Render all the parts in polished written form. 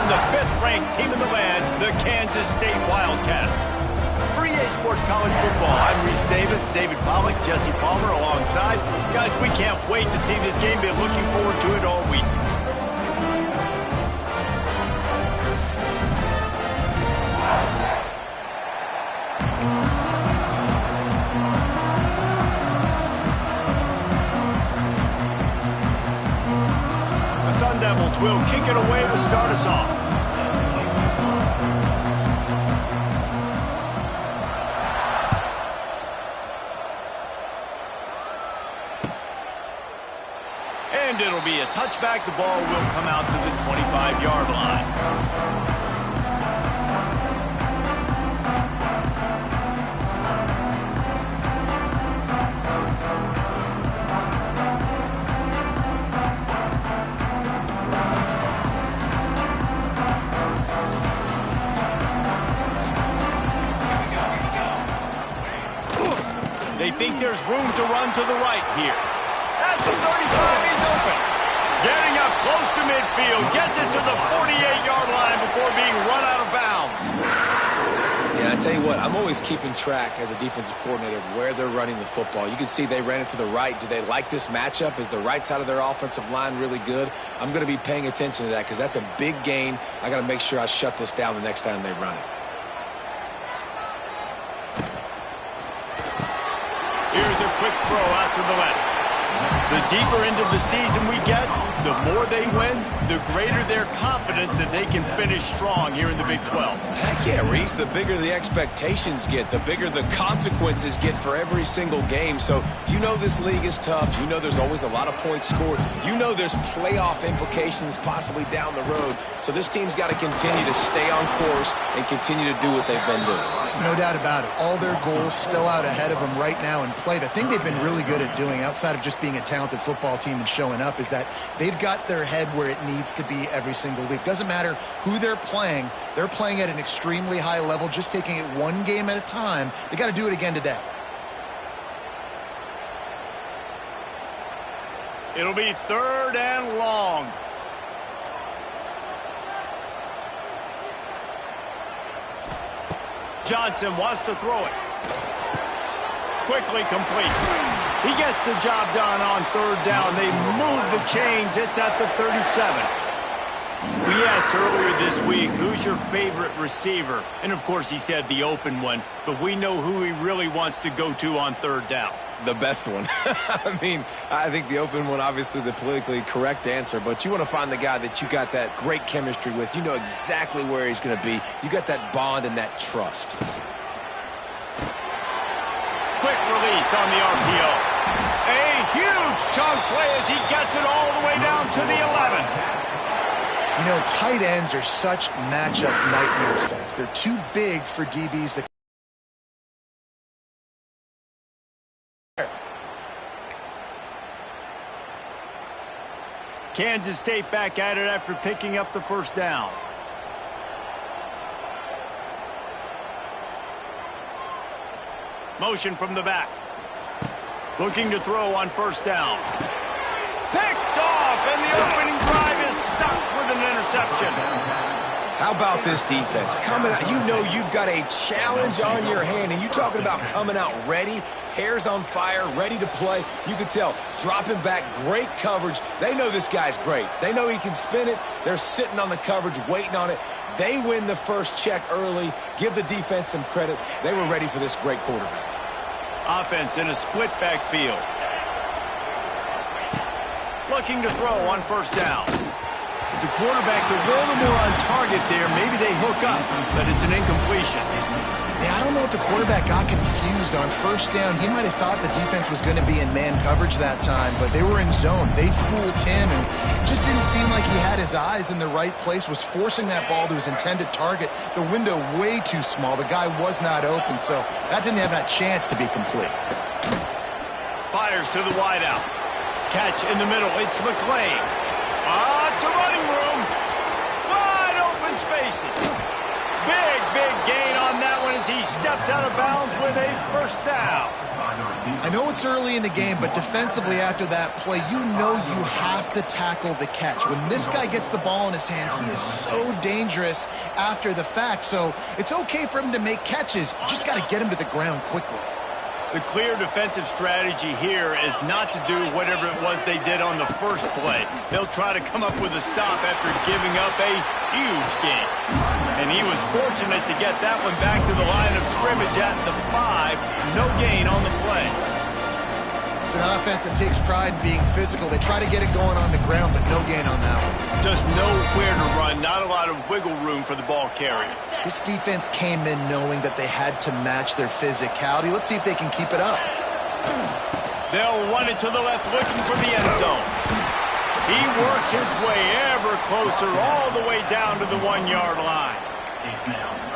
the 5th-ranked team in the land, the Kansas State Wildcats. For EA Sports College Football, I'm Reese Davis, David Pollack, Jesse Palmer alongside. Guys, we can't wait to see this game. Been looking forward to it all week. The Sun Devils will kick it away to start us off. And it'll be a touchback. The ball will come out to the 25-yard line. They think there's room to run to the right here. At the 35, he's open. Getting up close to midfield, gets it to the 48-yard line before being run out of bounds. Yeah, I tell you what, I'm always keeping track as a defensive coordinator of where they're running the football. You can see they ran it to the right. Do they like this matchup? Is the right side of their offensive line really good? I'm going to be paying attention to that because that's a big gain. I got to make sure I shut this down the next time they run it. Here's a quick throw out to the left. The deeper into the season we get, the more they win, the greater their confidence that they can finish strong here in the Big 12. Heck yeah, Reese. The bigger the expectations get, the bigger the consequences get for every single game. So you know this league is tough. You know there's always a lot of points scored. You know there's playoff implications possibly down the road. So this team's got to continue to stay on course and continue to do what they've been doing. No doubt about it. All their goals still out ahead of them right now in play. The thing they've been really good at doing, outside of just being a talented football team and showing up, is that they've got their head where it needs to be every single week. Doesn't matter who they're playing at an extremely high level, just taking it one game at a time. They got to do it again today. It'll be 3rd and long. Johnson wants to throw it. Quickly complete. He gets the job done on 3rd down. They move the chains. It's at the 37. We asked earlier this week, who's your favorite receiver? And, of course, he said the open one. But we know who he really wants to go to on 3rd down. The best one. I mean, I think the open one, obviously the politically correct answer, but you want to find the guy that you got that great chemistry with. You know exactly where he's going to be. You got that bond and that trust. Quick release on the RPO. A huge chunk play as he gets it all the way down to the 11. You know, tight ends are such matchup nightmares to us. They're too big for DBs that Kansas State back at it after picking up the 1st down. Motion from the back. Looking to throw on 1st down. Picked off, and the opening drive is stuck with an interception. How about this defense? Coming out, you know you've got a challenge on your hand, and you're talking about coming out ready, hairs on fire, ready to play. You can tell, dropping back, great coverage. They know this guy's great. They know he can spin it. They're sitting on the coverage, waiting on it. They win the first check early. Give the defense some credit. They were ready for this great quarterback. Offense in a split backfield. Looking to throw on 1st down. If the quarterback's a little more on target there, maybe they hook up, but it's an incompletion. Yeah, I don't know if the quarterback got confused on 1st down. He might have thought the defense was going to be in man coverage that time, but they were in zone. They fooled him, and just didn't seem like he had his eyes in the right place, was forcing that ball to his intended target. The window way too small. The guy was not open, so that didn't have that chance to be complete. Fires to the wideout. Catch in the middle. It's McClain. It's a running room. Wide open spaces. Big gain on that one as he steps out of bounds with a first down. I know it's early in the game, but defensively after that play, you know you have to tackle the catch. When this guy gets the ball in his hands, he is so dangerous after the fact. So it's okay for him to make catches. You just got to get him to the ground quickly. The clear defensive strategy here is not to do whatever it was they did on the first play. They'll try to come up with a stop after giving up a huge gain. And he was fortunate to get that one back to the line of scrimmage at the 5. No gain on the play. It's an offense that takes pride in being physical. They try to get it going on the ground, but no gain on that one. Just nowhere to run. Not a lot of wiggle room for the ball carrier. This defense came in knowing that they had to match their physicality. Let's see if they can keep it up. They'll run it to the left, looking for the end zone. He works his way ever closer all the way down to the 1-yard line.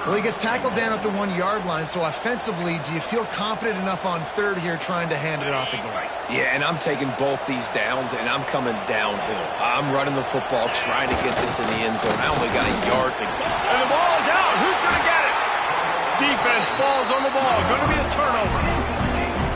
Well, he gets tackled down at the 1-yard line, so offensively, do you feel confident enough on third here trying to hand it off again? Yeah, and I'm taking both these downs, and I'm coming downhill. I'm running the football, trying to get this in the end zone. I only got a yard to go. And the ball is out. Who's going to get it? Defense falls on the ball. Going to be a turnover.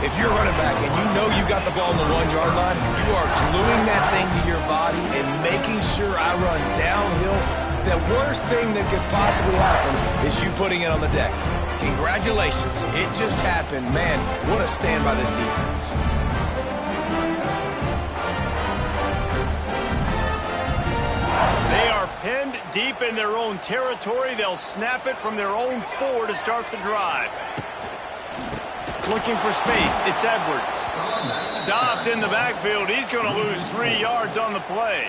If you're running back and you know you got the ball on the 1-yard line, you are gluing that thing to your body and making sure I run downhill. The worst thing that could possibly happen is you putting it on the deck. Congratulations. It just happened. Man, what a stand by this defense. They are pinned deep in their own territory. They'll snap it from their own 4 to start the drive. Looking for space. It's Edwards. Stopped in the backfield. He's going to lose 3 yards on the play.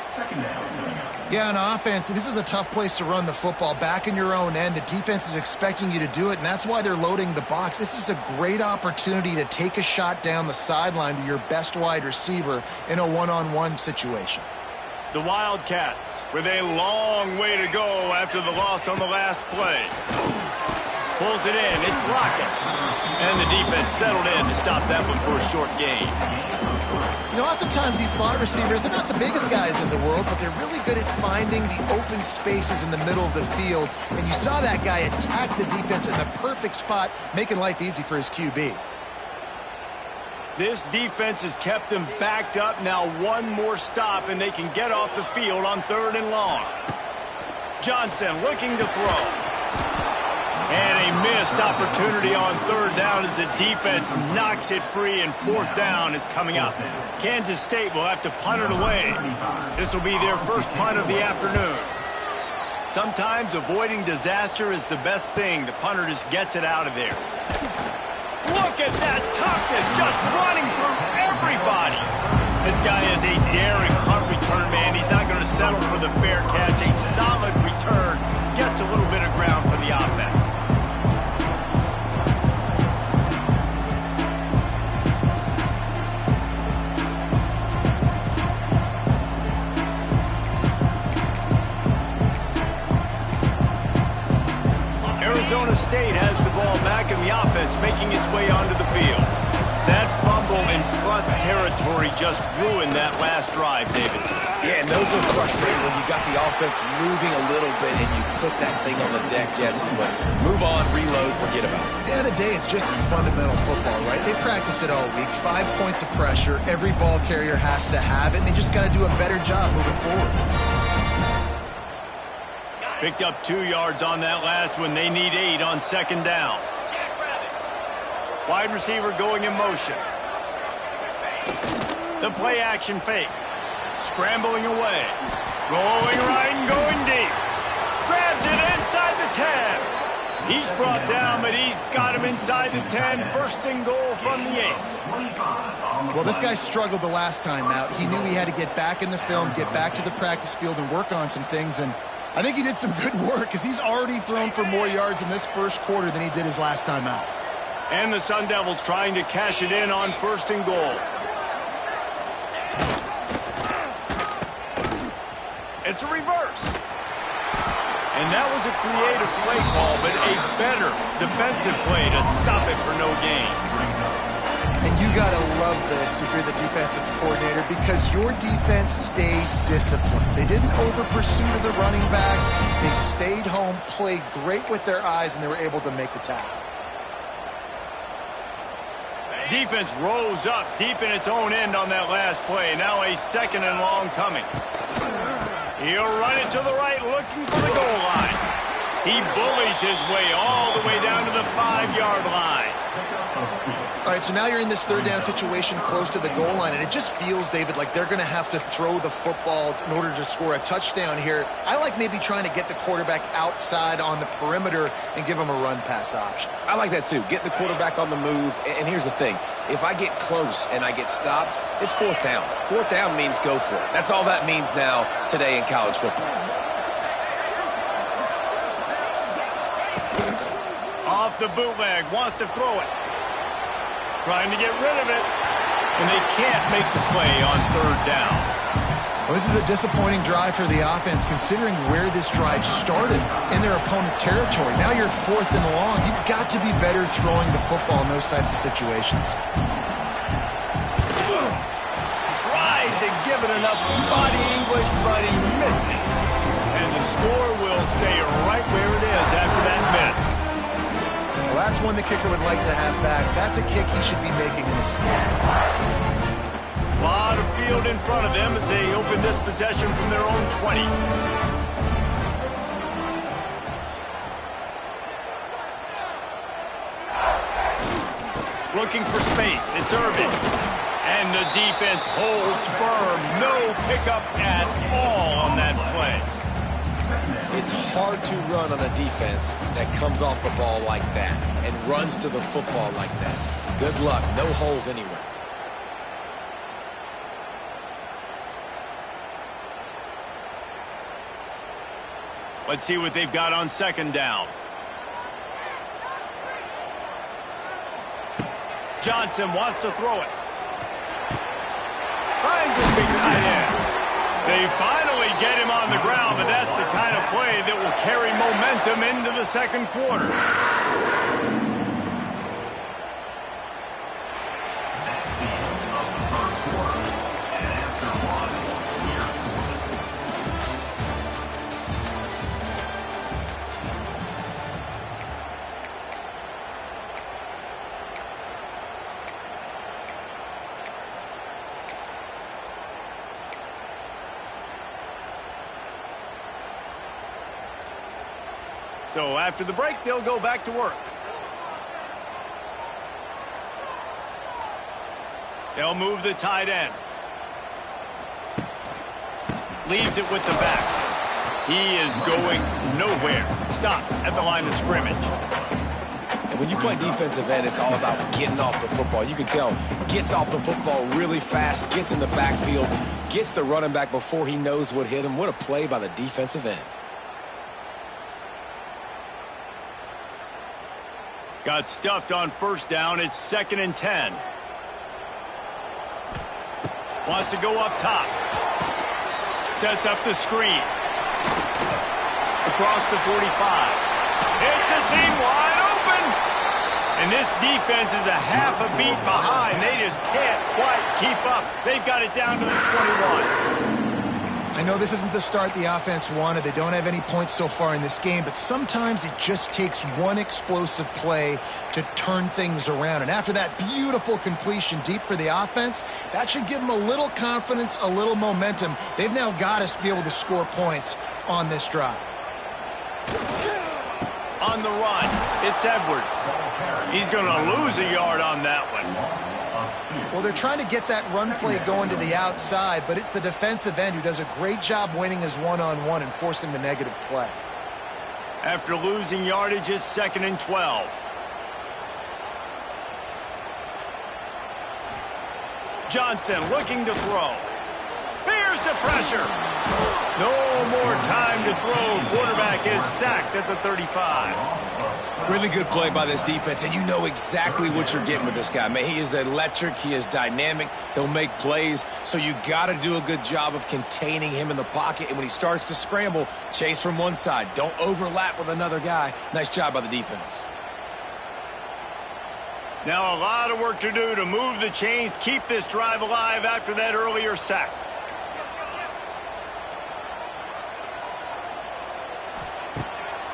Yeah, on offense, this is a tough place to run the football. Back in your own end, the defense is expecting you to do it, and that's why they're loading the box. This is a great opportunity to take a shot down the sideline to your best wide receiver in a one-on-one situation. The Wildcats with a long way to go after the loss on the last play. Pulls it in. It's Lockett. And the defense settled in to stop that one for a short gain. You know, oftentimes these slot receivers, they're not the biggest guys in the world, but they're really good at finding the open spaces in the middle of the field. And you saw that guy attack the defense in the perfect spot, making life easy for his QB. This defense has kept them backed up. Now one more stop, and they can get off the field on 3rd and long. Johnson looking to throw. And a missed opportunity on 3rd down as the defense knocks it free, and 4th down is coming up. Kansas State will have to punt it away. This will be their first punt of the afternoon. Sometimes avoiding disaster is the best thing. The punter just gets it out of there. Look at that toughness, just running through everybody. This guy is a daring punt return man. He's not going to settle for the fair catch. A solid return gets a little bit of ground for the offense. Arizona State has the ball back in the offense, making its way onto the field. That fumble in plus territory just ruined that last drive, David. Yeah, and those are frustrating when you got the offense moving a little bit and you put that thing on the deck, Jesse. But move on, reload, forget about it. At the end of the day, it's just fundamental football, right? They practice it all week. 5 points of pressure. Every ball carrier has to have it. They just got to do a better job moving forward. Picked up 2 yards on that last one. They need 8 on 2nd down. Wide receiver going in motion. The play action fake. Scrambling away. Rolling right and going deep. Grabs it inside the 10. He's brought down, but he's got him inside the 10. 1st and goal from the 8. Well, this guy struggled the last time out. He knew he had to get back in the film, get back to the practice field, and work on some things. And I think he did some good work because he's already thrown for more yards in this first quarter than he did his last time out. And the Sun Devils trying to cash it in on 1st and goal. It's a reverse. And that was a creative play call, but a better defensive play to stop it for no gain. And you got to love this if you're the defensive coordinator because your defense stayed disciplined. They didn't over-pursue to the running back. They stayed home, played great with their eyes, and they were able to make the tackle. Defense rose up deep in its own end on that last play. Now a 2nd and long coming. He'll run it to the right, looking for the goal line. He bullies his way all the way down to the 5-yard line. All right, so now you're in this 3rd down situation close to the goal line, and it just feels, David, like they're going to have to throw the football in order to score a touchdown here. I like maybe trying to get the quarterback outside on the perimeter and give him a run-pass option. I like that too. Get the quarterback on the move. And here's the thing. If I get close and I get stopped, it's 4th down. 4th down means go for it. That's all that means now today in college football. Off the bootleg, wants to throw it. Trying to get rid of it. And they can't make the play on 3rd down. Well, this is a disappointing drive for the offense, considering where this drive started in their opponent territory. Now you're 4th and long. You've got to be better throwing the football in those types of situations. Tried to give it enough body English, but he missed it. And the score will stay right where it is after that miss. Well, that's one the kicker would like to have back. That's a kick he should be making in his sleep. A lot of field in front of them as they open this possession from their own 20. Looking for space. It's Irvin. And the defense holds firm. No pickup at all on that play. It's hard to run on a defense that comes off the ball like that and runs to the football like that. Good luck. No holes anywhere. Let's see what they've got on 2nd down. Johnson wants to throw it. Finds a big tight end. They finally get him on the ground, but that's the kind of play that will carry momentum into the 2nd quarter. So after the break, they'll go back to work. They'll move the tight end. Leaves it with the back. He is going nowhere. Stop at the line of scrimmage. And when you play defensive end, it's all about getting off the football. You can tell, gets off the football really fast, gets in the backfield, gets the running back before he knows what hit him. What a play by the defensive end. Got stuffed on 1st down. It's 2nd and 10. Wants to go up top. Sets up the screen. Across the 45. It's a seam wide open. And this defense is a half a beat behind. They just can't quite keep up. They've got it down to the 21. I know this isn't the start the offense wanted. They don't have any points so far in this game, but sometimes it just takes one explosive play to turn things around. And after that beautiful completion deep for the offense, that should give them a little confidence, a little momentum. They've now got us to be able to score points on this drive. On the run, it's Edwards. He's going to lose a yard on that one. Well, they're trying to get that run play going to the outside, but it's the defensive end who does a great job winning his one-on-one and forcing the negative play. After losing yardage, it's 2nd and 12. Johnson looking to throw. Here's the pressure. No more time to throw. Quarterback is sacked at the 35. Really good play by this defense, and you know exactly what you're getting with this guy. Man, he is electric. He is dynamic. He'll make plays, so you got to do a good job of containing him in the pocket. And when he starts to scramble, chase from one side. Don't overlap with another guy. Nice job by the defense. Now a lot of work to do to move the chains, keep this drive alive after that earlier sack.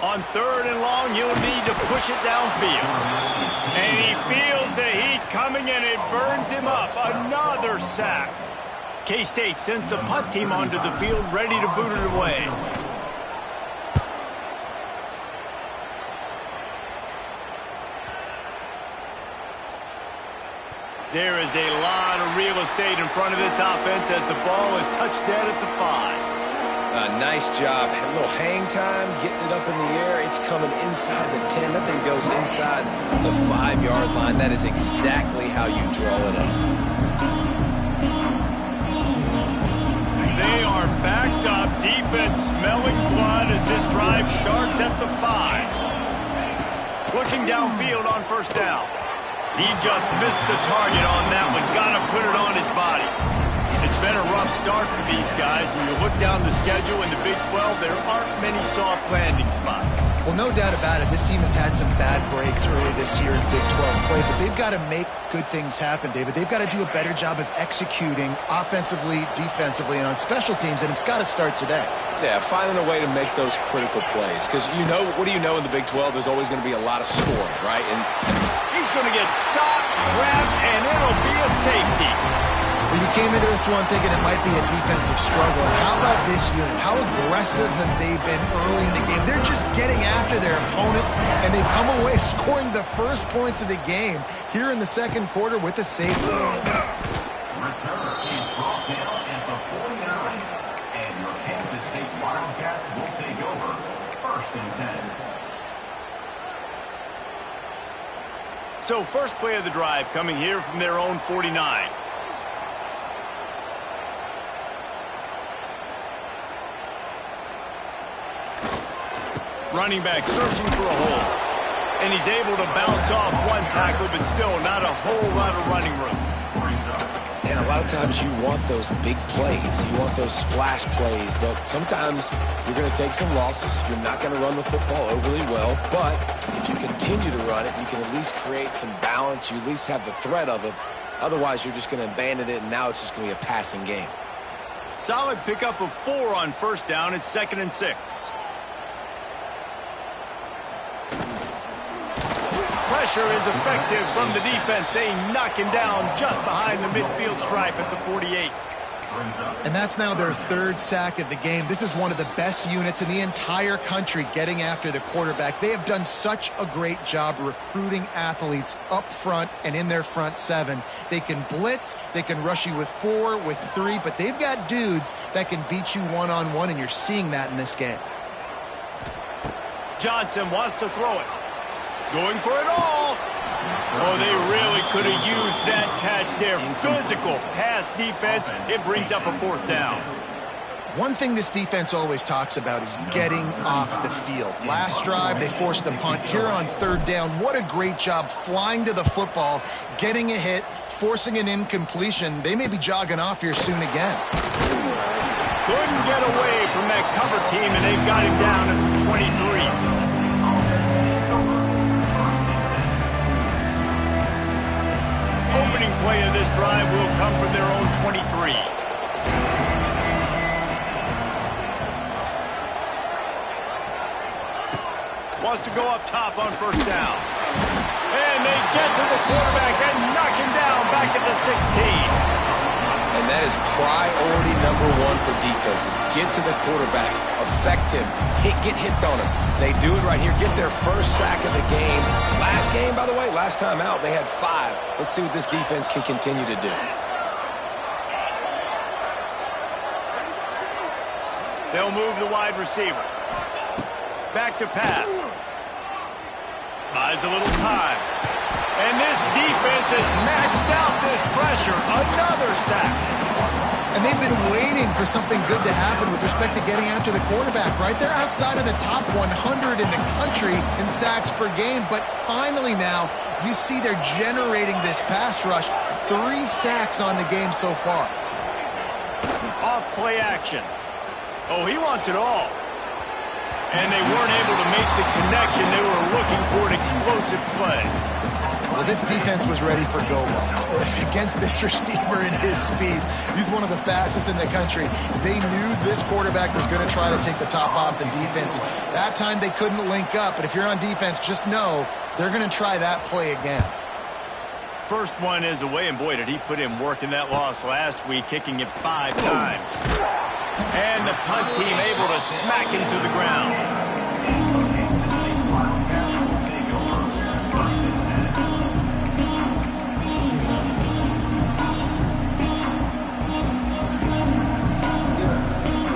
On 3rd and long, he'll need to push it downfield. And he feels the heat coming, and it burns him up. Another sack. K-State sends the punt team onto the field, ready to boot it away. There is a lot of real estate in front of this offense as the ball is touched dead at the 5. Nice job. A little hang time, getting it up in the air. It's coming inside the 10. That thing goes inside the 5-yard line. That is exactly how you draw it up. They are backed up. Defense smelling blood as this drive starts at the 5. Looking downfield on 1st down. He just missed the target on that one. Got to put it on his body. It's been a rough start for these guys. When you look down the schedule in the Big 12, there aren't many soft landing spots. Well, no doubt about it. This team has had some bad breaks early this year in Big 12 play, but they've got to make good things happen, David. They've got to do a better job of executing offensively, defensively, and on special teams, and it's got to start today. Yeah, finding a way to make those critical plays. Because, you know, what do you know in the Big 12? There's always going to be a lot of scoring, right? And he's going to get stopped, trapped, and it'll be a safety. Well, you came into this one thinking it might be a defensive struggle. How about this unit? How aggressive have they been early in the game? They're just getting after their opponent, and they come away scoring the first points of the game here in the 2nd quarter with a safety. Return is brought down at the 49, and your Kansas State Wildcats will take over 1st and 10. So first play of the drive coming here from their own 49. Running back searching for a hole. And he's able to bounce off one tackle, but still not a whole lot of running room. And a lot of times you want those big plays. You want those splash plays. But sometimes you're going to take some losses. You're not going to run the football overly well. But if you continue to run it, you can at least create some balance. You at least have the threat of it. Otherwise, you're just going to abandon it, and now it's just going to be a passing game. Solid pickup of 4 on 1st down. It's 2nd and 6. Pressure is effective from the defense. They knock him down just behind the midfield stripe at the 48. And that's now their 3rd sack of the game. This is one of the best units in the entire country getting after the quarterback. They have done such a great job recruiting athletes up front and in their front 7. They can blitz, they can rush you with 4, with 3, but they've got dudes that can beat you one-on-one, and you're seeing that in this game. Johnson wants to throw it. Going for it all. Oh, they really could have used that catch there. Physical pass defense. It brings up a 4th down. One thing this defense always talks about is getting off the field. Last drive, they forced a punt. Here on 3rd down, what a great job flying to the football, getting a hit, forcing an incompletion. They may be jogging off here soon again. Couldn't get away from that cover team, and they've got him down at the 23. Opening play of this drive will come from their own 23. Wants to go up top on 1st down. And they get to the quarterback and knock him down back at the 16. And that is priority number 1 for defenses. Get to the quarterback, affect him, get hits on him. They do it right here. Get their 1st sack of the game. Last game, by the way, last time out, they had 5. Let's see what this defense can continue to do. They'll move the wide receiver. Back to pass. Buys a little time. And this defense has maxed out this pressure. Another sack. And they've been waiting for something good to happen with respect to getting after the quarterback, right? They're outside of the top 100 in the country in sacks per game, but finally now you see they're generating this pass rush. 3 sacks on the game so far. Off play action. Oh, he wants it all. And they weren't able to make the connection. They were looking for an explosive play. Well, this defense was ready for go-balls. Against this receiver and his speed, he's one of the fastest in the country. They knew this quarterback was going to try to take the top off the defense. That time they couldn't link up, but if you're on defense, just know they're going to try that play again. First one is away, and boy, did he put in work in that loss last week, kicking it 5 times. And the punt team able to smack him to the ground.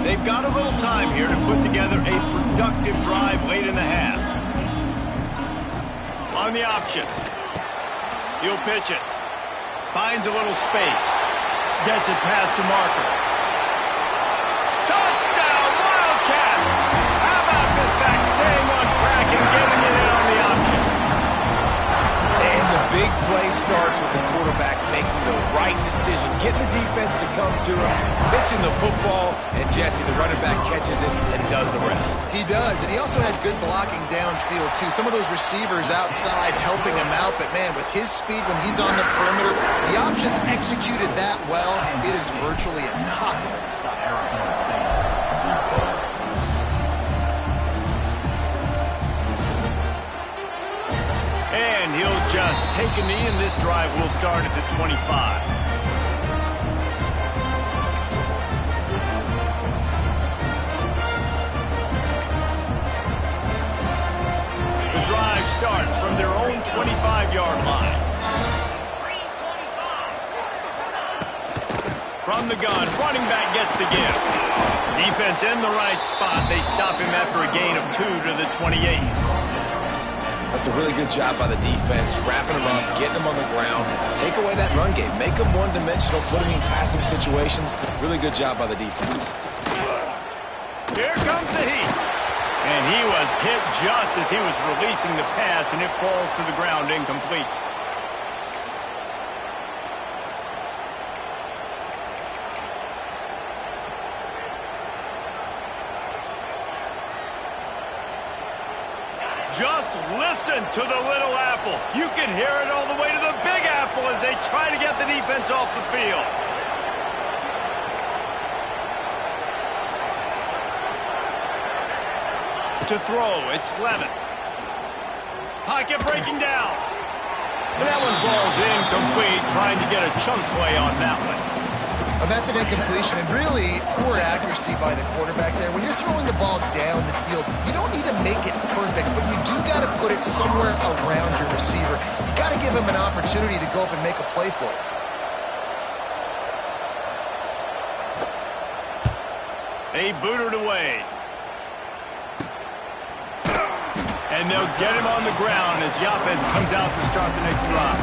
They've got a little time here to put together a productive drive late in the half. On the option. He'll pitch it. Finds a little space. Gets it past the marker. Touchdown, Wildcats! How about this back staying on track and getting it in on the option? And the big play starts with the quarterback making the right decision, getting the defense to come to him, pitching the football, and Jesse, the running back, catches it and does the rest. He does, and he also had good blocking downfield, too. Some of those receivers outside helping him out, but, man, with his speed when he's on the perimeter, the options executed that well, it is virtually impossible to stop. And he'll just take a knee, and this drive will start at the 25. Starts from their own 25-yard line. From the gun, running back gets the gift. Defense in the right spot. They stop him after a gain of 2 to the 28. That's a really good job by the defense, wrapping him up, getting him on the ground, take away that run game, make him one-dimensional, put him in passing situations. Really good job by the defense. Here comes the heat. And he was hit just as he was releasing the pass, and it falls to the ground incomplete. Just listen to the little apple. You can hear it all the way to the big apple as they try to get the defense off the field. To throw, it's Levin. Pocket breaking down. And that one falls incomplete, trying to get a chunk play on that one. Well, that's an incompletion, and really poor accuracy by the quarterback there. When you're throwing the ball down the field, you don't need to make it perfect, but you do got to put it somewhere around your receiver. You got to give him an opportunity to go up and make a play for it. They boot it away. And they'll get him on the ground as the offense comes out to start the next drive.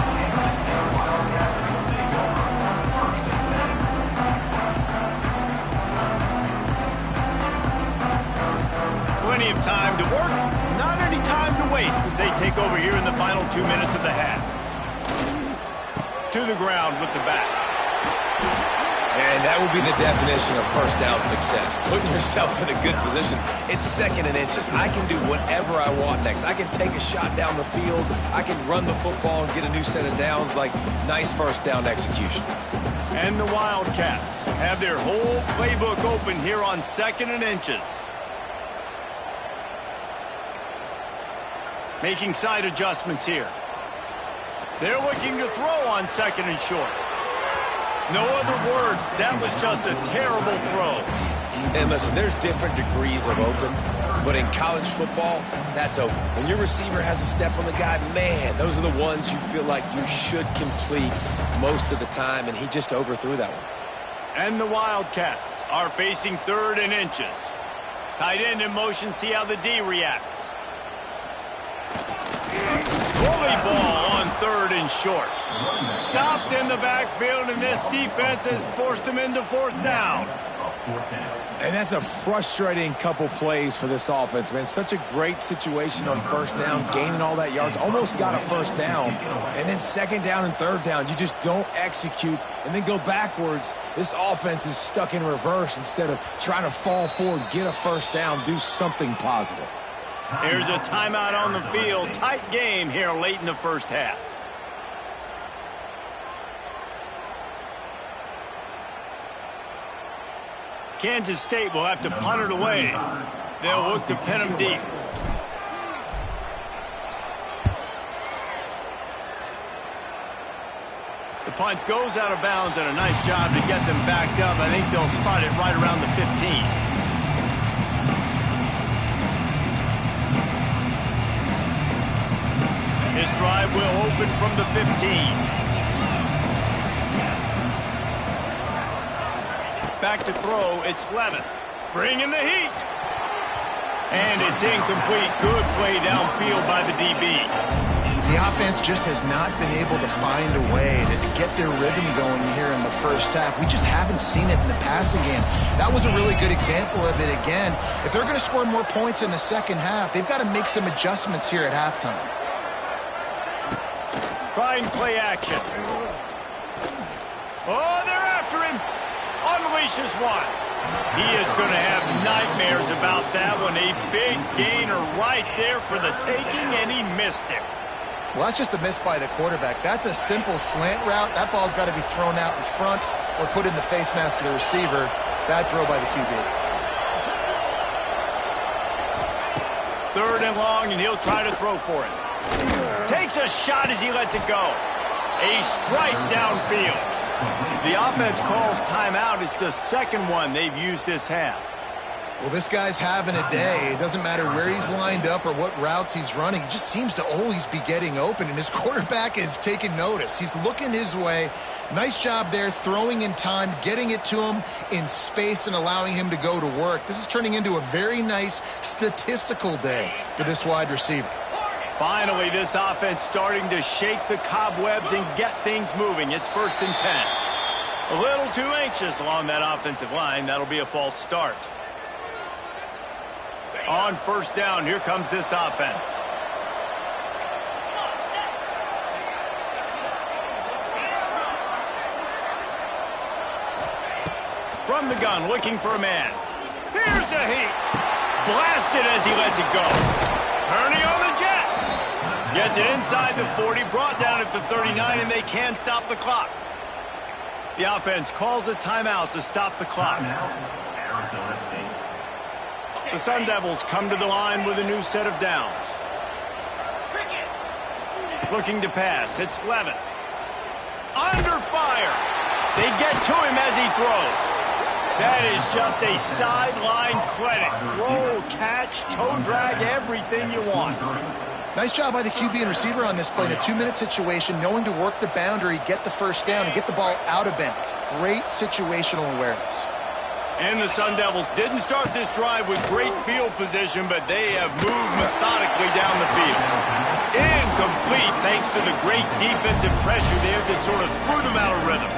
Plenty of time to work, not any time to waste as they take over here in the final 2 minutes of the half. To the ground with the back. And that would be the definition of first down success. Putting yourself in a good position. It's 2nd and inches. I can do whatever I want next. I can take a shot down the field. I can run the football and get a new set of downs. Like, nice first down execution. And the Wildcats have their whole playbook open here on 2nd and inches. Making side adjustments here. They're looking to throw on 2nd and short. No other words, that was just a terrible throw. And listen, there's different degrees of open, but in college football, that's open. When your receiver has a step on the guy, man, those are the ones you feel like you should complete most of the time, and he just overthrew that one. And the Wildcats are facing 3rd and inches. Tight end in motion, see how the D reacts. Bully ball on 3rd and short. Stopped in the backfield, and this defense has forced him into 4th down. And that's a frustrating couple plays for this offense, man. Such a great situation on 1st down, gaining all that yards. Almost got a 1st down. And then 2nd down and 3rd down, you just don't execute and then go backwards. This offense is stuck in reverse instead of trying to fall forward, get a 1st down, do something positive. Here's a timeout on the field. Tight game here late in the first half. Kansas State will have to punt it away. They'll look to pin him deep. The punt goes out of bounds, and a nice job to get them backed up. I think they'll spot it right around the 15. This drive will open from the 15. Back to throw, it's Levin. Bringing the heat. And it's incomplete. Good play downfield by the DB. The offense just has not been able to find a way to get their rhythm going here in the first half. We just haven't seen it in the passing game. That was a really good example of it again. If they're going to score more points in the second half, they've got to make some adjustments here at halftime. Trying play action. Oh, they're after him. Unleashes one. He is going to have nightmares about that one. A big gainer right there for the taking, and he missed it. Well, that's just a miss by the quarterback. That's a simple slant route. That ball's got to be thrown out in front or put in the face mask of the receiver. Bad throw by the QB. 3rd and long, and he'll try to throw for it. Takes a shot as he lets it go. A strike downfield. The offense calls timeout. It's the second one they've used this half. Well, this guy's having a day. It doesn't matter where he's lined up or what routes he's running. He just seems to always be getting open, and his quarterback is taking notice. He's looking his way. Nice job there, throwing in time, getting it to him in space and allowing him to go to work. This is turning into a very nice statistical day for this wide receiver. Finally, this offense starting to shake the cobwebs and get things moving. It's 1st and 10. A little too anxious along that offensive line. That'll be a false start. On 1st down, here comes this offense. From the gun, looking for a man. Here's a heat. Blasted as he lets it go. Turning on the Jets. Gets it inside the 40, brought down at the 39, and they can stop the clock. The offense calls a timeout to stop the clock. Arizona State. The Sun Devils come to the line with a new set of downs. Looking to pass. It's Levin. Under fire. They get to him as he throws. That is just a sideline credit. Throw, catch, toe drag, everything you want. Nice job by the QB and receiver on this play in a 2-minute situation, knowing to work the boundary, get the first down, and get the ball out of bounds. Great situational awareness. And the Sun Devils didn't start this drive with great field position, but they have moved methodically down the field. Incomplete thanks to the great defensive pressure there that sort of threw them out of rhythm.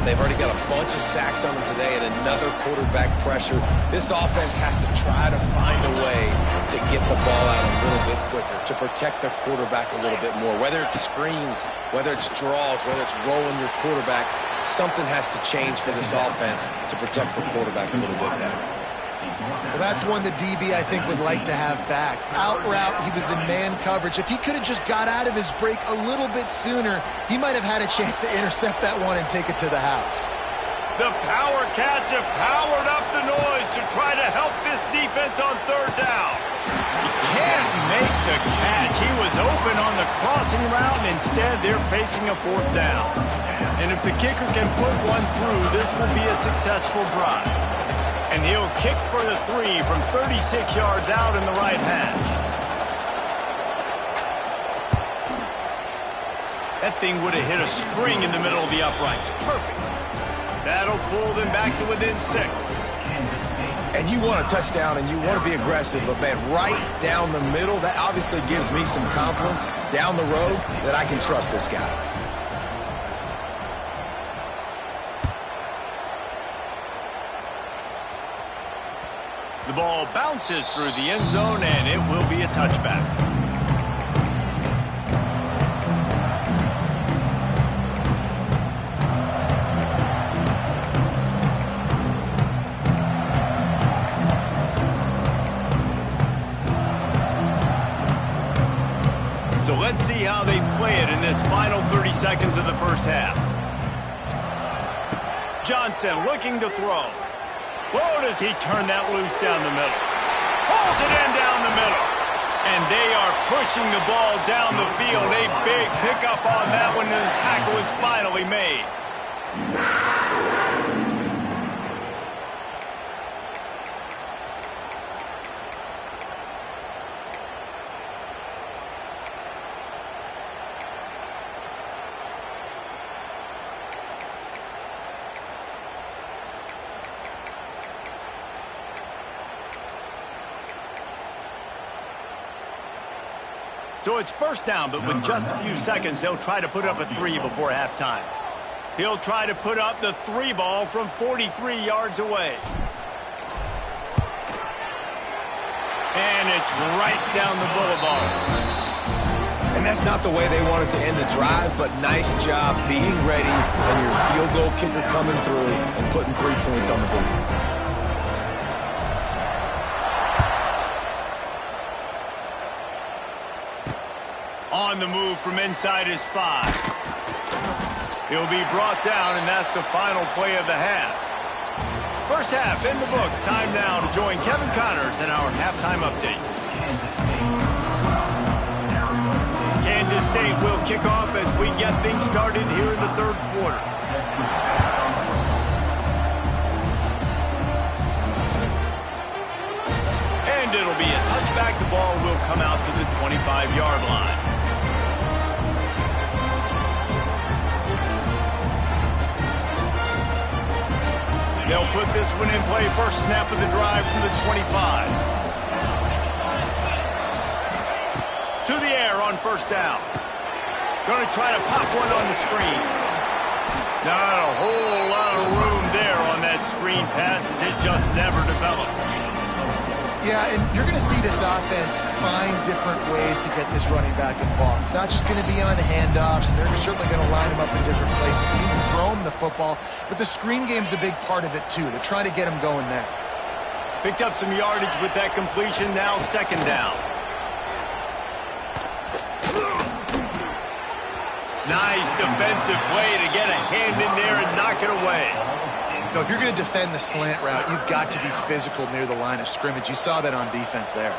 They've already got a bunch of sacks on them today and another quarterback pressure. This offense has to try to find a way to get the ball out a little bit quicker, to protect their quarterback a little bit more. Whether it's screens, whether it's draws, whether it's rolling your quarterback, something has to change for this offense to protect the quarterback a little bit better. Well, that's one the DB, I think, would like to have back. Out route, he was in man coverage. If he could have just got out of his break a little bit sooner, he might have had a chance to intercept that one and take it to the house. The Power Cats have powered up the noise to try to help this defense on 3rd down. He can't make the catch. He was open on the crossing route, and instead they're facing a 4th down. And if the kicker can put one through, this will be a successful drive. And he'll kick for the 3 from 36 yards out in the right hash. That thing would have hit a string in the middle of the uprights. Perfect. That'll pull them back to within 6. And you want a touchdown and you want to be aggressive, but man, right down the middle, that obviously gives me some confidence down the road that I can trust this guy. The ball bounces through the end zone, and it will be a touchback. So let's see how they play it in this final 30 seconds of the first half. Johnson looking to throw. Oh, does he turn that loose down the middle. Pulls it in down the middle. And they are pushing the ball down the field. A big pickup on that one, and the tackle is finally made. So it's first down, but with just a few seconds, they'll try to put up a 3 before halftime. He'll try to put up the 3 ball from 43 yards away. And it's right down the boulevard. And that's not the way they wanted to end the drive, but nice job being ready and your field goal kicker coming through and putting 3 points on the board. On the move from inside his 5. He'll be brought down, and that's the final play of the half. First half in the books. Time now to join Kevin Connors in our halftime update. Kansas State will kick off as we get things started here in the third quarter. And it'll be a touchback. The ball will come out to the 25-yard line. They'll put this one in play. First snap of the drive from the 25. To the air on first down. Going to try to pop one on the screen. Not a whole lot of room there on that screen pass as it just never developed. Yeah, and you're going to see this offense find different ways to get this running back involved. It's not just going to be on handoffs. They're certainly going to line him up in different places and even throw him the football. But the screen game's a big part of it, too. They're trying to get him going there. Picked up some yardage with that completion. Now second down. Nice defensive play to get a hand in there and knock it away. You know, if you're going to defend the slant route, you've got to be physical near the line of scrimmage. You saw that on defense there.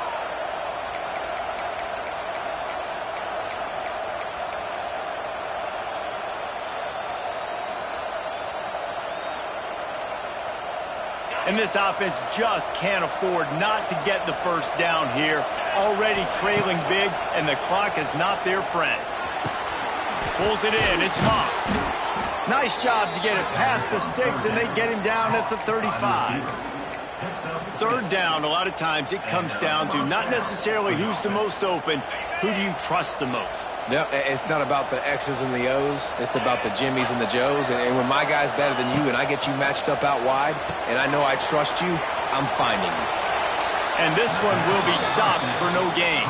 And this offense just can't afford not to get the first down here. Already trailing big, and the clock is not their friend. Pulls it in. It's Moss. Nice job to get it past the sticks, and they get him down at the 35. Third down, a lot of times it comes down to not necessarily who's the most open, who do you trust the most? Yep, it's not about the X's and the O's. It's about the Jimmys and the Joes. And when my guy's better than you and I get you matched up out wide, and I know I trust you, I'm finding you. And this one will be stopped for no gain.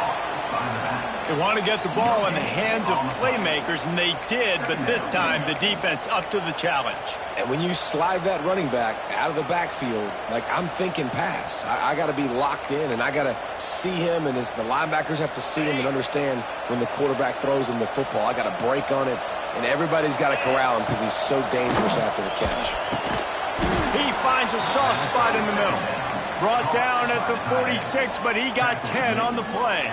They want to get the ball in the hands of playmakers, and they did, but this time the defense up to the challenge. And when you slide that running back out of the backfield, like I'm thinking pass, I got to be locked in, and I got to see him, and as the linebackers have to see him and understand when the quarterback throws him the football, I got to break on it, and everybody's got to corral him because he's so dangerous after the catch. He finds a soft spot in the middle. Brought down at the 46, but he got 10 on the play.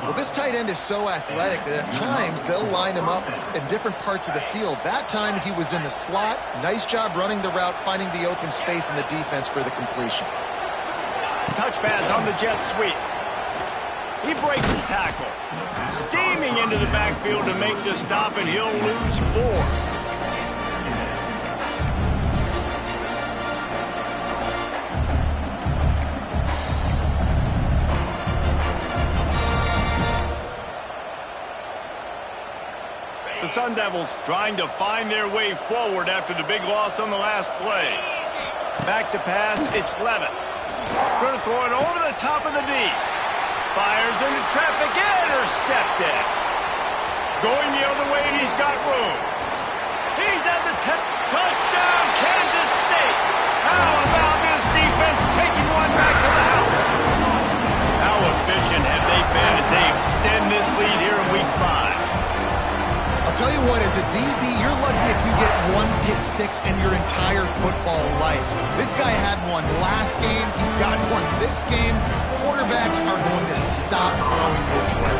Well, this tight end is so athletic that at times they'll line him up in different parts of the field. That time he was in the slot. Nice job running the route, finding the open space in the defense for the completion. Touch pass on the jet sweep. He breaks the tackle. Steaming into the backfield to make the stop, and he'll lose 4. The Sun Devils trying to find their way forward after the big loss on the last play. Back to pass, it's Levitt. Going to throw it over the top of the D. Fires into traffic, intercepted. Going the other way, and he's got room. He's at the touchdown, Kansas State. How about this defense taking one back to the house? How efficient have they been as they extend this lead here in Week 5? I'll tell you what, as a DB, you're lucky if you get one pick six in your entire football life. This guy had one last game. He's got one this game. Quarterbacks are going to stop throwing his way.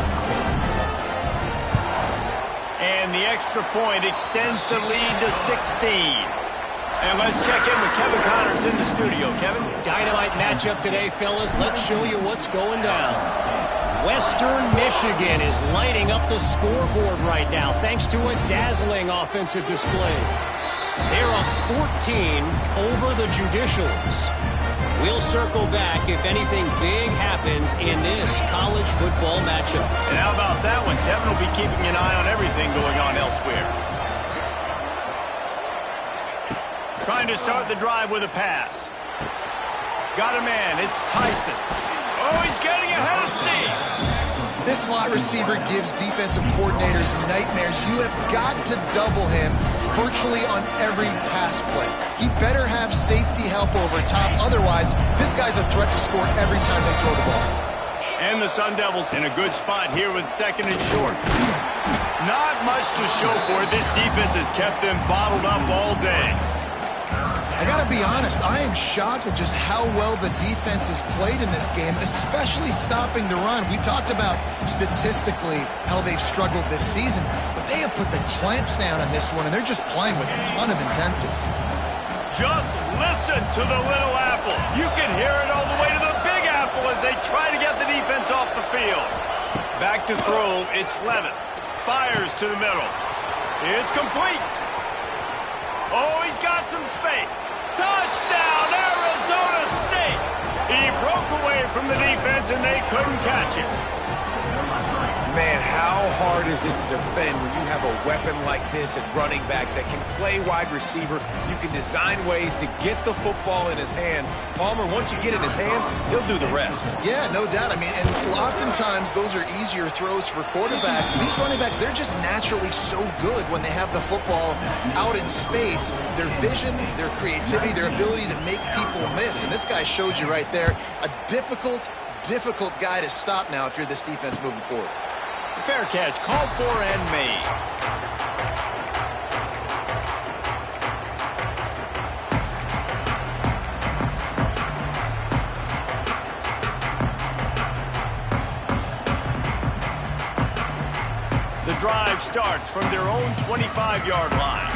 And the extra point extends the lead to 16. And let's check in with Kevin Connors in the studio. Kevin? Dynamite matchup today, fellas. Let's show you what's going down. Western Michigan is lighting up the scoreboard right now thanks to a dazzling offensive display. They're up 14 over the Judicials. We'll circle back if anything big happens in this college football matchup. And how about that one? Kevin will be keeping an eye on everything going on elsewhere. Trying to start the drive with a pass. Got a man. It's Tyson. Oh, he's getting ahead of steam. This slot receiver gives defensive coordinators nightmares. You have got to double him virtually on every pass play. He better have safety help over top. Otherwise, this guy's a threat to score every time they throw the ball. And the Sun Devils in a good spot here with second and short. Not much to show for it. This defense has kept them bottled up all day. I got to be honest, I am shocked at just how well the defense has played in this game, especially stopping the run. We talked about statistically how they've struggled this season, but they have put the clamps down on this one, and they're just playing with a ton of intensity. Just listen to the Little Apple. You can hear it all the way to the Big Apple as they try to get the defense off the field. Back to throw, it's Levitt. Fires to the middle. It's complete. Oh, he's got some space. Touchdown, Arizona State! He broke away from the defense, and they couldn't catch him. Man, how hard is it to defend when you have a weapon like this at running back that can play wide receiver? You can design ways to get the football in his hand. Palmer, once you get it in his hands, he'll do the rest. Yeah, no doubt. I mean, and oftentimes those are easier throws for quarterbacks. These running backs, they're just naturally so good when they have the football out in space. Their vision, their creativity, their ability to make people miss. And this guy showed you right there, a difficult guy to stop now if you're this defense moving forward. Fair catch, called for and made. The drive starts from their own 25-yard line.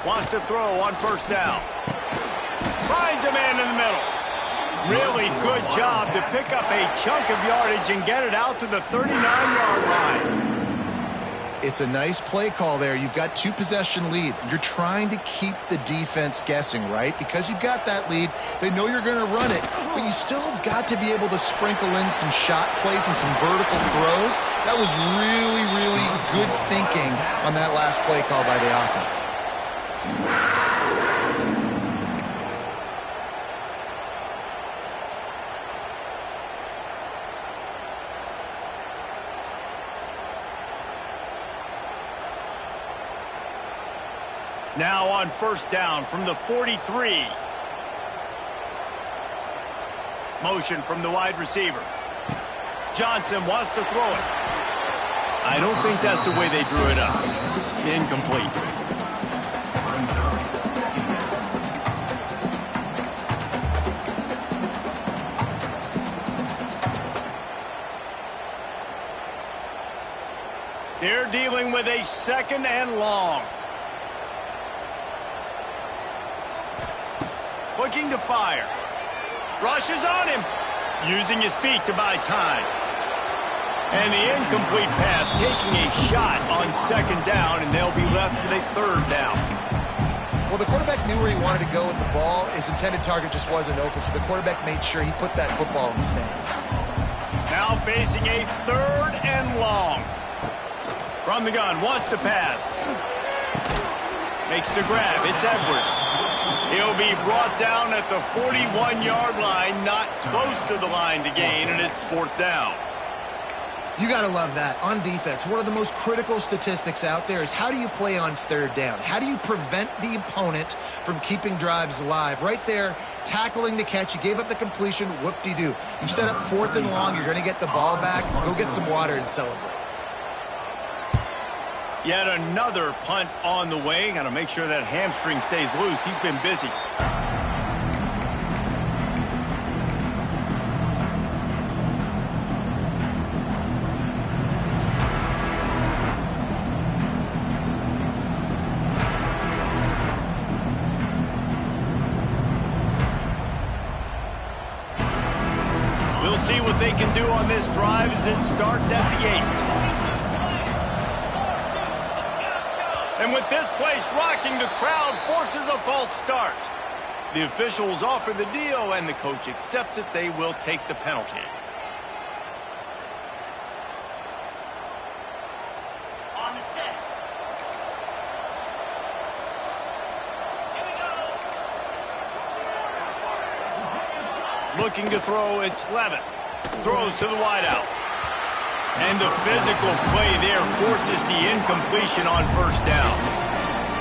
Wants to throw on first down. Finds a man in the middle. Really good job to pick up a chunk of yardage and get it out to the 39-yard line. It's a nice play call there. You've got two-possession lead. You're trying to keep the defense guessing, right? Because you've got that lead, they know you're going to run it, but you still have got to be able to sprinkle in some shot plays and some vertical throws. That was really, really good thinking on that last play call by the offense. Now on first down from the 43. Motion from the wide receiver. Johnson wants to throw it. I don't think that's the way they drew it up. Incomplete. They're dealing with a second and long. Looking to fire. Rushes on him. Using his feet to buy time. And the incomplete pass taking a shot on second down, and they'll be left with a third down. Well, the quarterback knew where he wanted to go with the ball. His intended target just wasn't open, so the quarterback made sure he put that football in the stands. Now facing a third and long. From the gun, wants to pass. Makes the grab. It's Edwards. He'll be brought down at the 41-yard line, not close to the line to gain, and it's fourth down. You got to love that. On defense, one of the most critical statistics out there is how do you play on third down? How do you prevent the opponent from keeping drives alive? Right there, tackling the catch. You gave up the completion. Whoop-de-doo. You set up 4th and long. You're going to get the ball back. Go get some water and celebrate. Yet another punt on the way. Got to make sure that hamstring stays loose. He's been busy. We'll see what they can do on this drive as it starts at the 8. And with this place rocking, the crowd forces a false start. The officials offer the deal, and the coach accepts it. They will take the penalty. On the set. Here we go. Looking to throw, it's Levitt. Throws to the wideout. And the physical play there forces the incompletion on first down.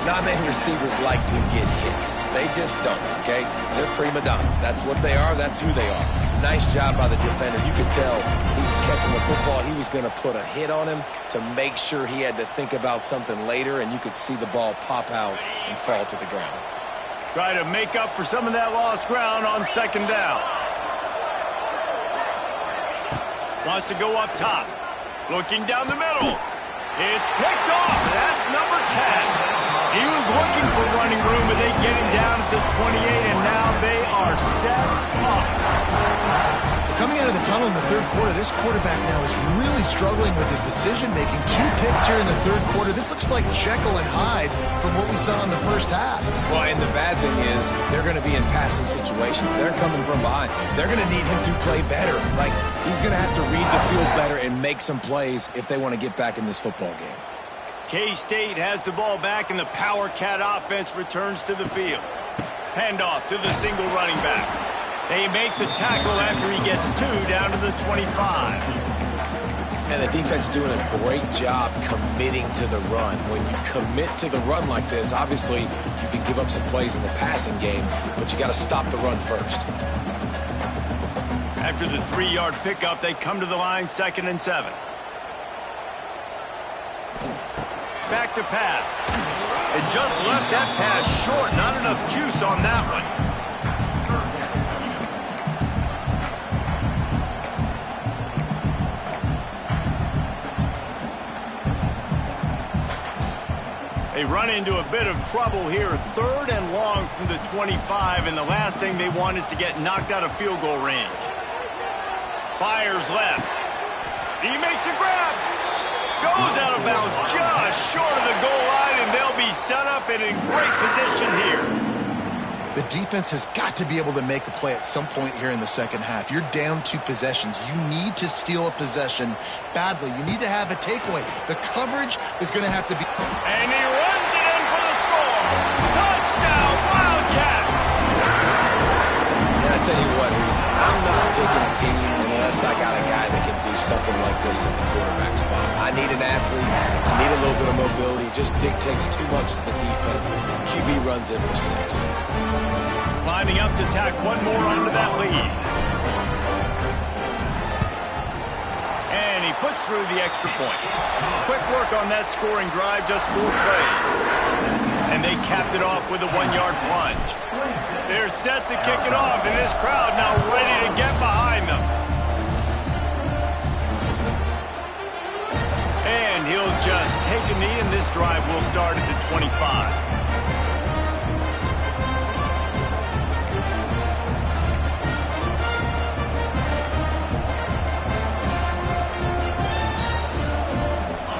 Not many receivers like to get hit. They just don't, okay? They're prima donnas. That's what they are. That's who they are. Nice job by the defender. You could tell he was catching the football. He was going to put a hit on him to make sure he had to think about something later, and you could see the ball pop out and fall to the ground. Try to make up for some of that lost ground on second down. Wants to go up top. Looking down the middle. It's picked off. That's number 10. He was looking for running room, but they get him down at the 28, and now they are set up. Coming out of the tunnel in the third quarter, this quarterback now is really struggling with his decision-making. 2 picks here in the third quarter. This looks like Jekyll and Hyde from what we saw in the first half. Well, and the bad thing is they're going to be in passing situations. They're coming from behind. They're going to need him to play better. Like, he's going to have to read the field better and make some plays if they want to get back in this football game. K-State has the ball back, and the Power Cat offense returns to the field. Handoff to the single running back. They make the tackle after he gets 2 down to the 25. And the defense doing a great job committing to the run. When you commit to the run like this, obviously you can give up some plays in the passing game, but you got to stop the run first. After the 3-yard pickup, they come to the line, 2nd and 7. Back to pass. It just left that pass short. Not enough juice on that one. They run into a bit of trouble here. 3rd and long from the 25, and the last thing they want is to get knocked out of field goal range. Fires left. He makes a grab. Goes out of bounds just short of the goal line, and they'll be set up and in great position here. The defense has got to be able to make a play at some point here in the second half. You're down 2 possessions. You need to steal a possession badly. You need to have a takeaway. The coverage is going to have to be... And he runs it in for the score. Touchdown, Wildcats! And I tell you what, I'm not picking a team unless I got a guy that can do something like this in the quarterback spot. I need an athlete. I need a little bit of mobility. It just dictates too much to the defense. QB runs in for 6. Climbing up to tack one more onto that lead. And he puts through the extra point. Quick work on that scoring drive, just 4 plays. And they capped it off with a 1-yard plunge. They're set to kick it off, and this crowd now ready to get behind them. And he'll just take a knee, and this drive will start at the 25.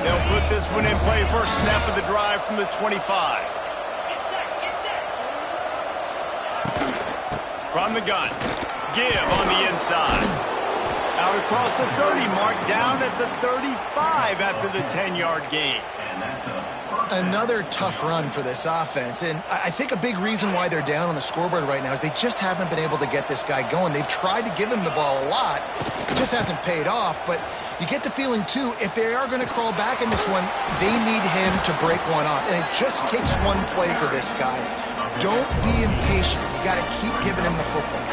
They'll put this one in play. First snap of the drive from the 25. From the gun. Give on the inside. Out across the 30 mark, down at the 35 after the 10-yard gain. And that's a Another tough run for this offense, and I think a big reason why they're down on the scoreboard right now is they just haven't been able to get this guy going. They've tried to give him the ball a lot. It just hasn't paid off, but you get the feeling, too, if they are going to crawl back in this one, they need him to break one off, and it just takes one play for this guy. Don't be impatient. You got to keep giving him the football.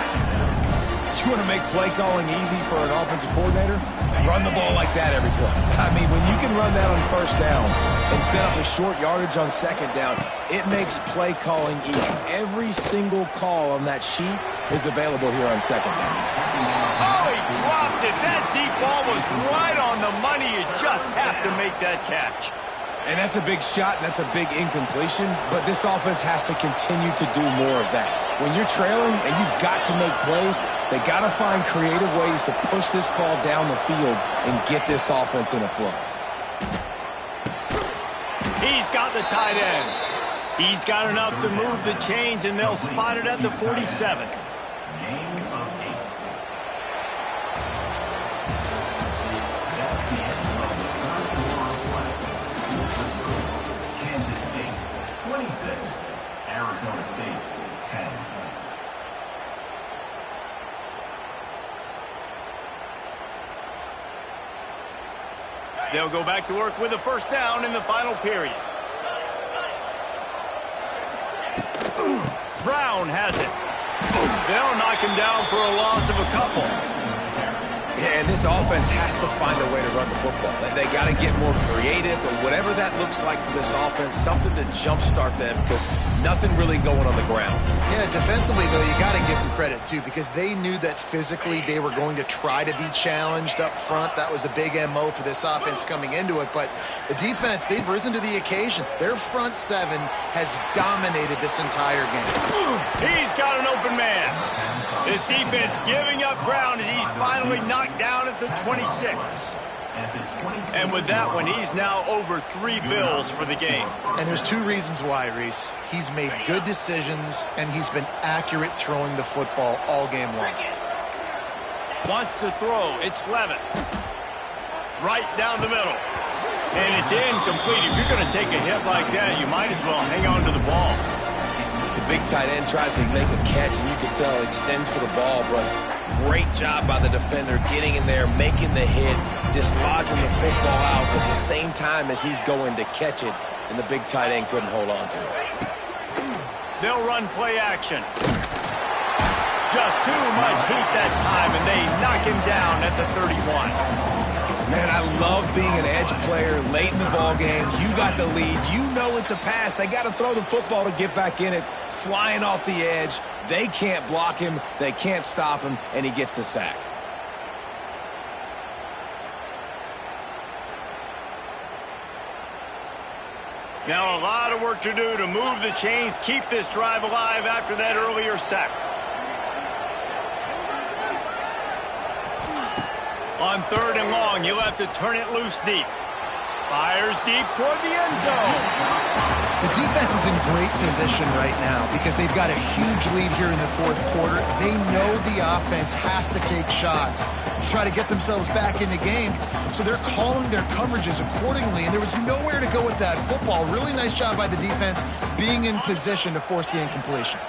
You want to make play calling easy for an offensive coordinator? Run the ball like that every play. I mean, when you can run that on first down and set up a short yardage on second down, it makes play calling easy. Every single call on that sheet is available here on second down. Oh, he dropped it. That deep ball was right on the money. You just have to make that catch. And that's a big shot, and that's a big incompletion, but this offense has to continue to do more of that. When you're trailing and you've got to make plays, they got to find creative ways to push this ball down the field and get this offense in a flow. He's got the tight end. He's got enough to move the chains, and they'll spot it at the 47. Game of 8. That's the end of the third quarter of play. Kansas State 26, Arizona State 10. They'll go back to work with a first down in the final period. Brown has it. They'll knock him down for a loss of a couple. Yeah, and this offense has to find a way to run the football. They got to get more creative, but whatever that looks like for this offense, something to jumpstart them because nothing really going on the ground. Yeah, defensively, though, you got to give them credit, too, because they knew that physically they were going to try to be challenged up front. That was a big MO for this offense coming into it, but the defense, they've risen to the occasion. Their front seven has dominated this entire game. He's got an open man. This defense giving up ground as he's finally knocked down at the 26. And with that one, he's now over 3 bills for the game. And there's 2 reasons why, Reese. He's made good decisions, and he's been accurate throwing the football all game long. Wants to throw. It's Levitt. Right down the middle. And it's incomplete. If you're going to take a hit like that, you might as well hang on to the ball. The big tight end tries to make a catch, and you can tell it extends for the ball, but great job by the defender getting in there, making the hit, dislodging the football out at the same time as he's going to catch it, and the big tight end couldn't hold on to it. They'll run play action. Just too much heat that time, and they knock him down at the 31. Man, I love being an edge player late in the ball game. You got the lead. You know it's a pass. They got to throw the football to get back in it. Flying off the edge. They can't block him. They can't stop him, and he gets the sack. Now a lot of work to do to move the chains, keep this drive alive after that earlier sack. On 3rd and long, you'll have to turn it loose deep. Fires deep toward the end zone. The defense is in great position right now because they've got a huge lead here in the 4th quarter. They know the offense has to take shots to try to get themselves back in the game. So they're calling their coverages accordingly, and there was nowhere to go with that football. Really nice job by the defense being in position to force the incompletion.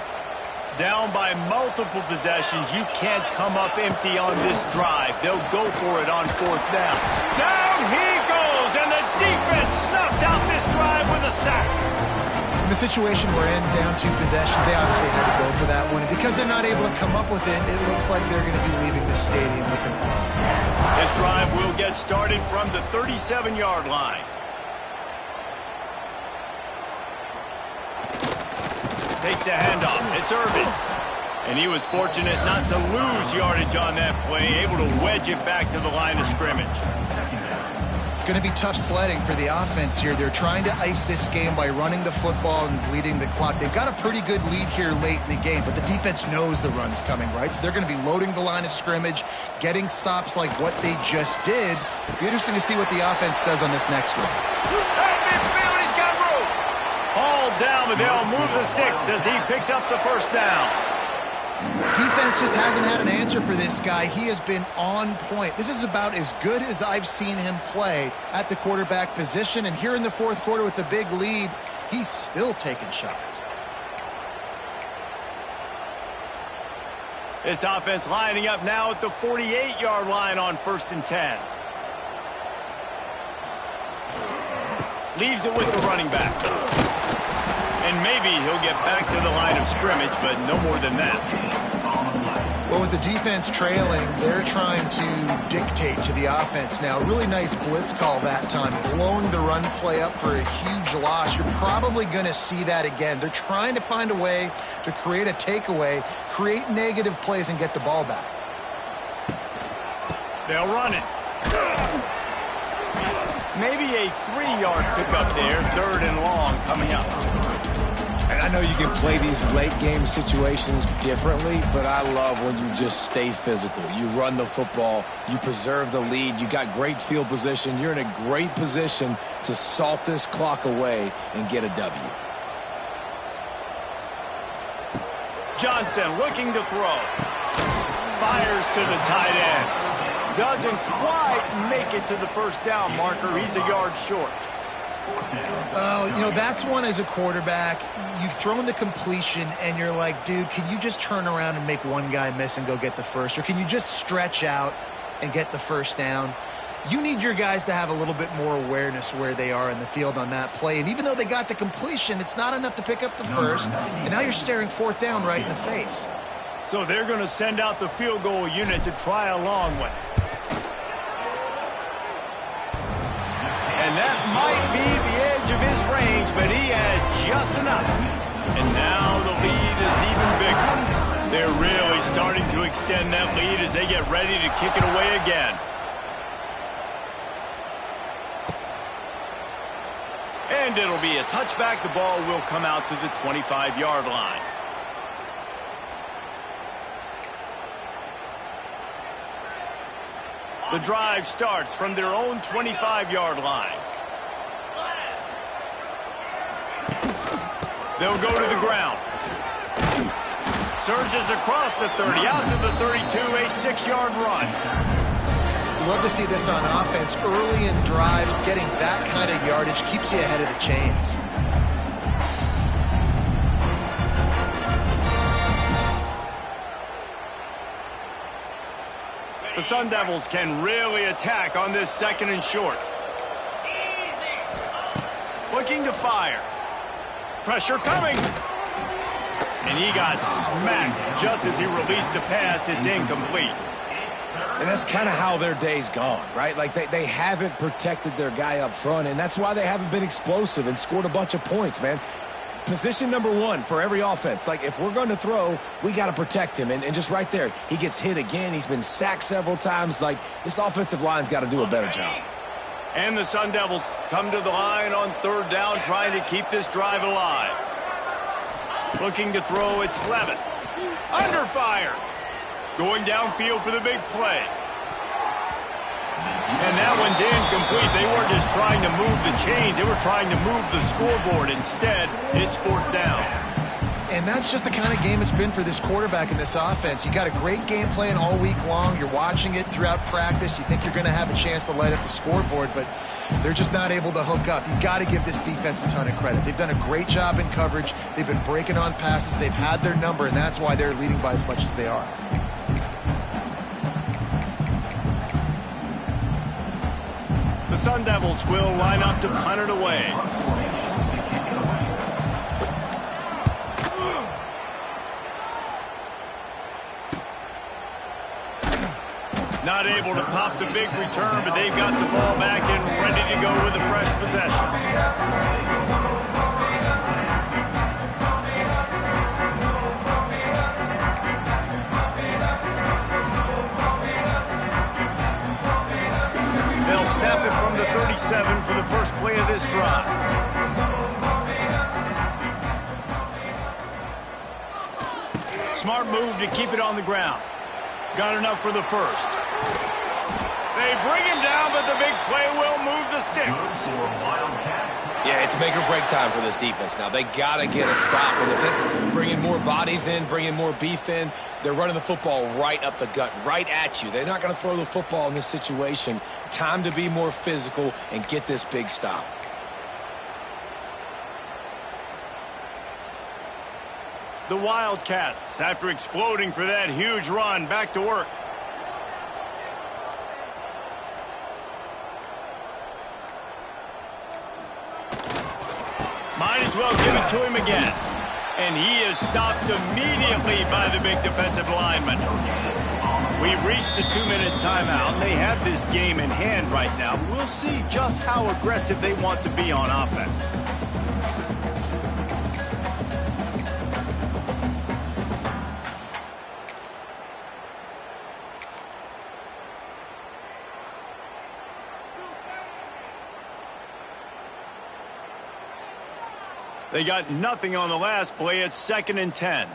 Down by multiple possessions, you can't come up empty on this drive. They'll go for it on 4th down. Down he goes, and the defense snuffs out this drive with a sack. In the situation we're in, down 2 possessions, they obviously had to go for that one. And because they're not able to come up with it, it looks like they're going to be leaving the stadium with an L. This drive will get started from the 37-yard line. Takes the handoff. It's Irvin. And he was fortunate not to lose yardage on that play, able to wedge it back to the line of scrimmage. It's going to be tough sledding for the offense here. They're trying to ice this game by running the football and bleeding the clock. They've got a pretty good lead here late in the game, but the defense knows the run's coming, right? So they're going to be loading the line of scrimmage, getting stops like what they just did. It'll be interesting to see what the offense does on this next one. All down, but they'll move the sticks as he picks up the first down. Defense just hasn't had an answer for this guy. He has been on point. This is about as good as I've seen him play at the quarterback position. And here in the fourth quarter with a big lead, he's still taking shots. This offense lining up now at the 48-yard line on 1st and 10. Leaves it with the running back. And maybe he'll get back to the line of scrimmage, but no more than that. Well, with the defense trailing, they're trying to dictate to the offense now. Really nice blitz call that time, blowing the run play up for a huge loss. You're probably going to see that again. They're trying to find a way to create a takeaway, create negative plays, and get the ball back. They'll run it. Maybe a 3-yard pickup there, 3rd and long coming up. And I know you can play these late-game situations differently, but I love when you just stay physical. You run the football, you preserve the lead, you got great field position, you're in a great position to salt this clock away and get a W. Johnson looking to throw. Fires to the tight end. Doesn't quite make it to the first down marker. He's a yard short. Oh, you know, that's one as a quarterback. You've thrown the completion, and you're like, dude, can you just turn around and make one guy miss and go get the first? Or can you just stretch out and get the first down? You need your guys to have a little bit more awareness where they are in the field on that play. And even though they got the completion, it's not enough to pick up the first. And now you're staring 4th down right in the face. So they're going to send out the field goal unit to try a long one. And that might be the edge of his range, but he had just enough. And now the lead is even bigger. They're really starting to extend that lead as they get ready to kick it away again. And it'll be a touchback. The ball will come out to the 25-yard line. The drive starts from their own 25-yard line. They'll go to the ground. Surges across the 30, out to the 32, a 6-yard run. Love to see this on offense. Early in drives, getting that kind of yardage keeps you ahead of the chains. The Sun Devils can really attack on this 2nd and short. Looking to fire. Pressure coming. And he got smacked just as he released the pass. It's incomplete. And that's kind of how their day's gone, right? Like they haven't protected their guy up front, and that's why they haven't been explosive and scored a bunch of points, man. Position number 1 for every offense. Like, if we're going to throw, we got to protect him. And just right there, he gets hit again. He's been sacked several times. Like, this offensive line's got to do a better job. And the Sun Devils come to the line on 3rd down, trying to keep this drive alive. Looking to throw, it's Levitt. Under fire. Going downfield for the big play. And that one's incomplete. They weren't just trying to move the chains. They were trying to move the scoreboard. Instead, it's 4th down. And that's just the kind of game it's been for this quarterback in this offense. You got a great game plan all week long. You're watching it throughout practice. You think you're going to have a chance to light up the scoreboard, but they're just not able to hook up. You got to give this defense a ton of credit. They've done a great job in coverage. They've been breaking on passes. They've had their number, and that's why they're leading by as much as they are. The Sun Devils will line up to punt it away. Not able to pop the big return, but they've got the ball back and ready to go with a fresh possession. They'll snap it from the 37 for the first play of this drive. Smart move to keep it on the ground. Got enough for the first. They bring him down, but the big play will move the sticks. Yeah, it's make or break time for this defense now. They got to get a stop. And if it's bringing more bodies in, bringing more beef in, they're running the football right up the gut, right at you. They're not going to throw the football in this situation. Time to be more physical and get this big stop. The Wildcats, after exploding for that huge run, back to work. Might as well give it to him again. And he is stopped immediately by the big defensive lineman. We've reached the 2-minute timeout. They have this game in hand right now. We'll see just how aggressive they want to be on offense. They got nothing on the last play. It's 2nd and 10.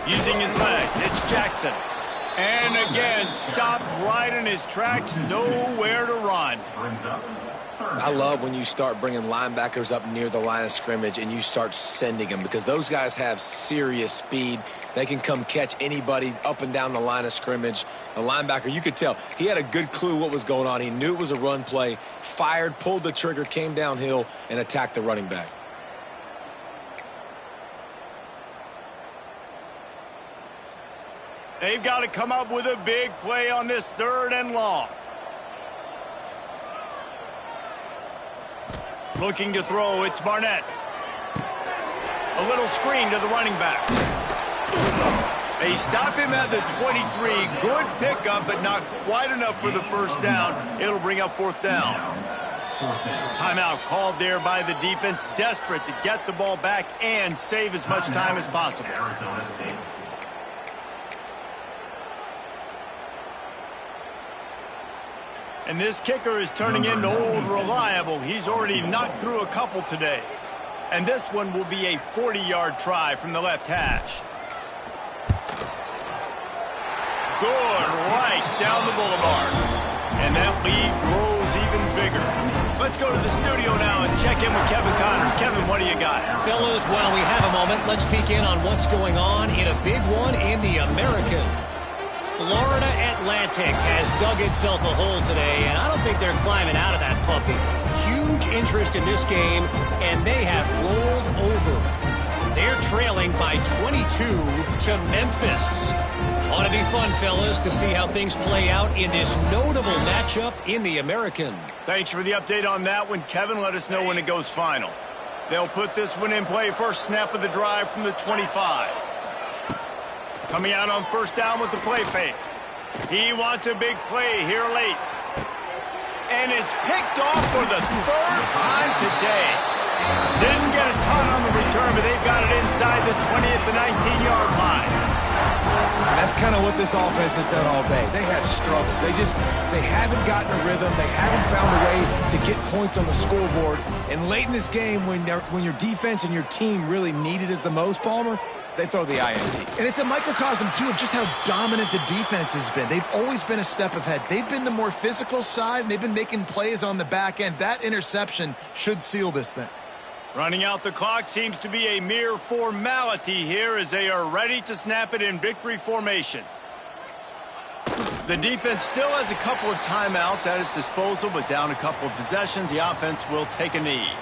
Using his legs, it's Jackson. And again, stopped right in his tracks, nowhere to run. I love when you start bringing linebackers up near the line of scrimmage and you start sending them, because those guys have serious speed. They can come catch anybody up and down the line of scrimmage. The linebacker, you could tell, he had a good clue what was going on. He knew it was a run play, fired, pulled the trigger, came downhill, and attacked the running back. They've got to come up with a big play on this 3rd and long. Looking to throw, it's Barnett. A little screen to the running back. They stop him at the 23. Good pickup, but not quite enough for the first down. It'll bring up 4th down. Timeout called there by the defense, desperate to get the ball back and save as much time as possible. And this kicker is turning into old reliable. He's already knocked through a couple today. And this one will be a 40-yard try from the left hash. Good, right down the boulevard. And that lead grows even bigger. Let's go to the studio now and check in with Kevin Connors. Kevin, what do you got? Fellas, while we have a moment, let's peek in on what's going on in a big one in the American. Florida Atlantic has dug itself a hole today, and I don't think they're climbing out of that puppy. Huge interest in this game, and they have rolled over. They're trailing by 22 to Memphis. Ought to be fun, fellas, to see how things play out in this notable matchup in the American. Thanks for the update on that one, Kevin. Let us know when it goes final. They'll put this one in play. First snap of the drive from the 25. Coming out on 1st down with the play fake. He wants a big play here late. And it's picked off for the 3rd time today. Didn't get a ton on the return, but they've got it inside the 20 at the 19-yard line. And that's kind of what this offense has done all day. They have struggled. They haven't gotten a rhythm. They haven't found a way to get points on the scoreboard. And late in this game, when your defense and your team really needed it the most, Palmer, they throw the INT. And it's a microcosm, too, of just how dominant the defense has been. They've always been a step ahead. They've been the more physical side, and they've been making plays on the back end. That interception should seal this thing. Running out the clock seems to be a mere formality here as they are ready to snap it in victory formation. The defense still has a couple of timeouts at its disposal, but down a couple of possessions, the offense will take a knee.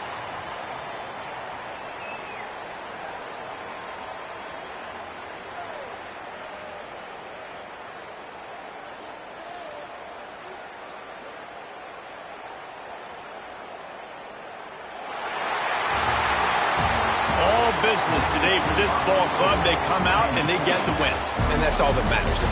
Business today for this ball club. They come out and they get the win. And that's all that matters.